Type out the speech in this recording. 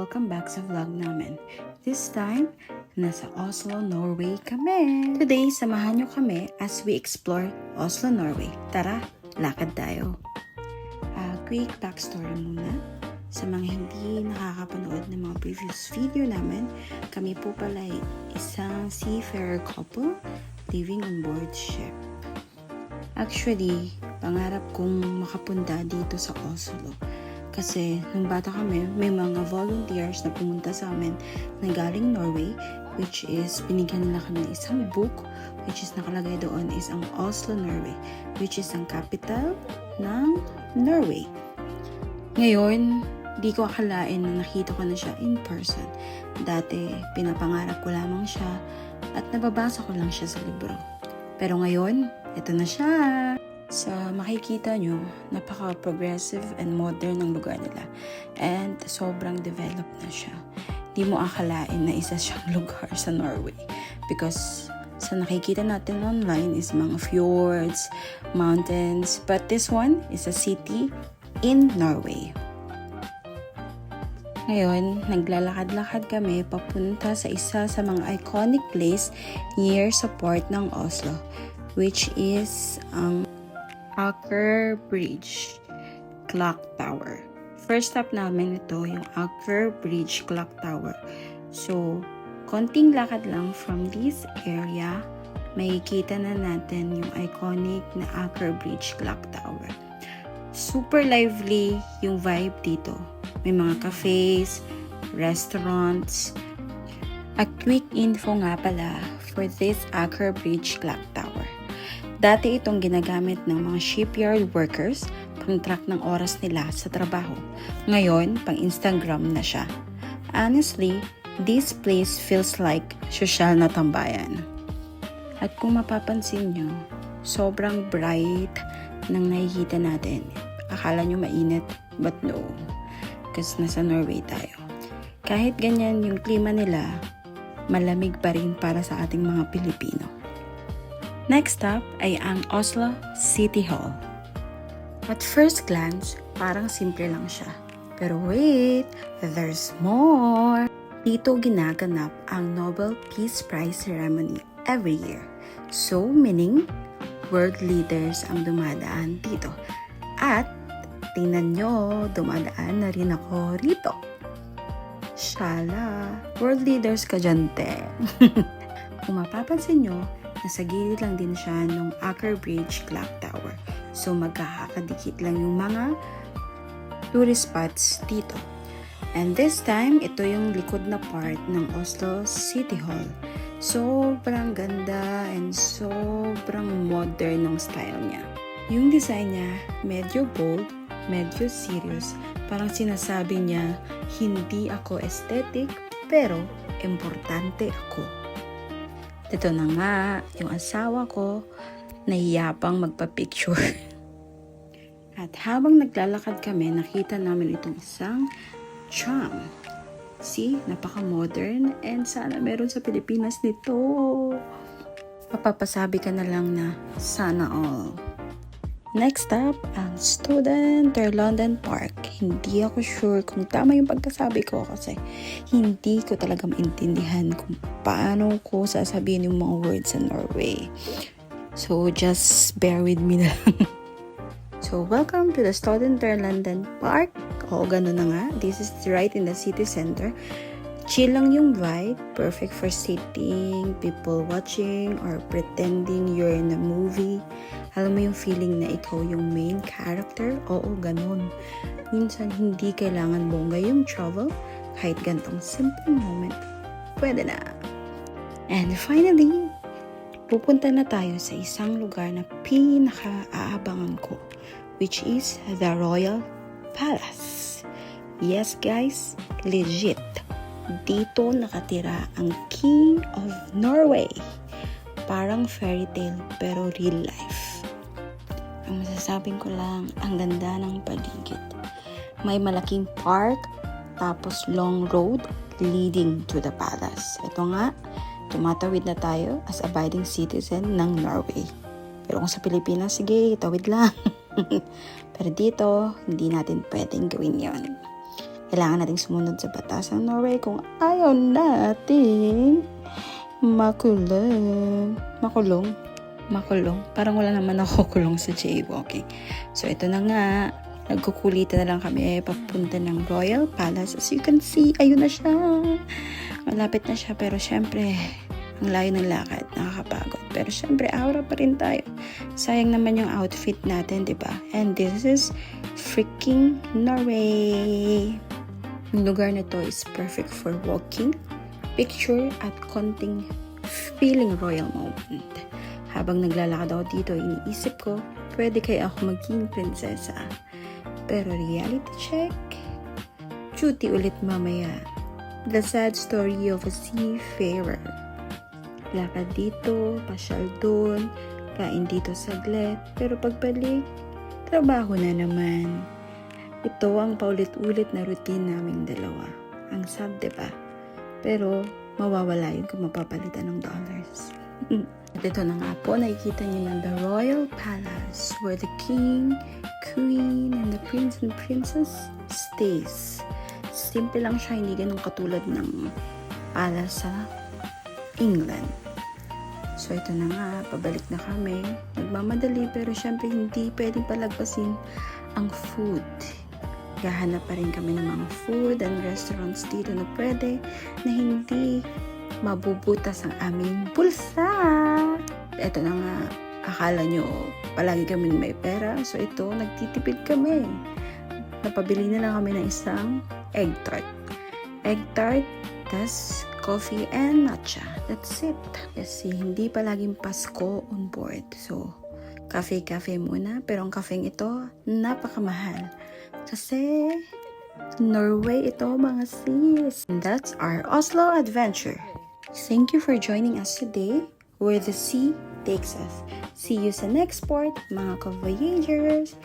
welcome back sa vlog namin. This time, nasa Oslo, Norway kami. Today, samahan nyo kami as we explore Oslo, Norway. Tara, lakad tayo. Quick backstory muna. Sa mga hindi nakakapanood ng mga previous video namin, kami po pala ay isang seafarer couple living on board ship. Actually, pangarap kong makapunta dito sa Oslo. Kasi nung bata kami, may mga volunteers na pumunta sa amin na galing Norway, which is binigyan nila kami ng isang book, which is nakalagay doon is ang Oslo, Norway, which is ang capital ng Norway. Ngayon, di ko akalain na nakita ko na siya in person. Dati, pinapangarap ko lamang siya at nababasa ko lang siya sa libro. Pero ngayon, ito na siya. Sa makikita nyo, napaka-progressive and modern ng lugar nila. And sobrang developed na siya. Di mo akalain na isa siyang lugar sa Norway. Because sa nakikita natin online is mga fjords, mountains. But this one is a city in Norway. Ngayon, naglalakad-lakad kami papunta sa isa sa mga iconic place near sa port ng Oslo, which is ang Aker Bridge Clock Tower. First stop namin ito, yung Aker Bridge Clock Tower. So, konting lakad lang from this area, makikita na natin yung iconic na Aker Bridge Clock Tower. Super lively yung vibe dito. May mga cafes, restaurants. A quick info nga pala for this Aker Bridge Clock Tower. Dati itong ginagamit ng mga shipyard workers pang-track ng oras nila sa trabaho. Ngayon, pang-Instagram na siya. Honestly, this place feels like social na tambayan. At kung mapapansin nyo, sobrang bright ng nakikita natin. Akala nyo mainit, but no. Kasi nasa Norway tayo. Kahit ganyan yung klima nila, malamig pa rin para sa ating mga Pilipino. Next stop ay ang Oslo City Hall. At first glance, parang simple lang siya. Pero wait, there's more! Dito ginaganap ang Nobel Peace Prize ceremony every year. So, meaning, world leaders ang dumadaan dito. At, tingnan nyo, dumadaan na rin ako rito. Shala, world leaders ka dyan, te. Kung mapapansin nyo, nasa gilid lang din siya ng Aker Bridge Clock Tower. So, magkakadikit lang yung mga tourist spots dito. And this time, ito yung likod na part ng Oslo City Hall. Sobrang ganda and sobrang modern ng style niya. Yung design niya, medyo bold, medyo serious. Parang sinasabi niya, hindi ako aesthetic, pero importante ako. Ito na nga, yung asawa ko, nahihiyapang magpa-picture. At habang naglalakad kami, nakita namin itong isang tram. See, napaka-modern and sana meron sa Pilipinas nito. Mapapasabi ka na lang na sana all. Next up, ang Studenterlunden Park. Hindi ako sure kung tama yung pagkasabi ko kasi hindi ko talaga maintindihan kung paano ko sasabihin yung mga words sa Norway. So, just bear with me na lang. So, welcome to the Studenterlunden Park. O, gano'n na nga. This is right in the city center. Chill lang yung vibe. Perfect for sitting, people watching, or pretending you're in a movie. Alam mo yung feeling na ikaw yung main character? Oo, ganun. Minsan, hindi kailangan bongga yung travel. Kahit gantong simple moment, pwede na. And finally, pupunta na tayo sa isang lugar na pinaka-aabangan ko, which is the Royal Palace. Yes, guys, legit. Dito nakatira ang King of Norway. Parang fairy tale pero real life. Ang masasabing ko lang, ang ganda ng paligid. May malaking park, tapos long road leading to the palace. Ito nga, tumatawid na tayo as abiding citizen ng Norway. Pero kung sa Pilipinas, sige, tawid lang. Pero dito, hindi natin pwedeng gawin yon. Kailangan nating sumunod sa batas ng Norway kung ayaw nating makulong. Parang wala naman ako kulong sa jaywalking. So, ito na nga. Nagkukulitan na lang kami papunta ng Royal Palace. As you can see, ayun na siya. Malapit na siya. Pero syempre, ang layo ng lakad. Nakakapagod. Pero syempre, aura pa rin tayo. Sayang naman yung outfit natin, diba? And this is freaking Norway. Yung lugar na to is perfect for walking, picture, at konting feeling royal moment. Habang naglalakad ako dito, iniisip ko, pwede kaya ako maging prinsesa. Pero reality check, duty ulit mamaya. The sad story of a seafarer. Lakad dito, pasyal doon, kain dito saglit, pero pagbalik, trabaho na naman. Ito ang paulit-ulit na routine naming dalawa. Ang sad, diba? Pero mawawala yun kung mapapalitan ng dollars. At ito na nga po, nakikita niyo na the Royal Palace where the King, Queen, and the Prince and Princess stays. Simple lang siya, hindi ganun katulad ng palace sa England. So ito na nga, pabalik na kami. Nagmamadali pero syempre hindi pwedeng palagpasin ang food. Gahanap pa rin kami ng mga food and restaurants dito na pwede na hindi mabubutas ang aming bulsa. Ito na nga, akala nyo palagi kaming may pera. So ito, nagtitipid kami. Napabili na lang kami ng isang egg tart. Egg tart, tas coffee and matcha. That's it. Kasi hindi palaging Pasko on board. So, cafe muna. Pero ang kafeng ito, napakamahal. Kasi Norway ito mga sis. And that's our Oslo adventure. Thank you for joining us today where the sea takes us. See you sa next port, mga ka-voyagers.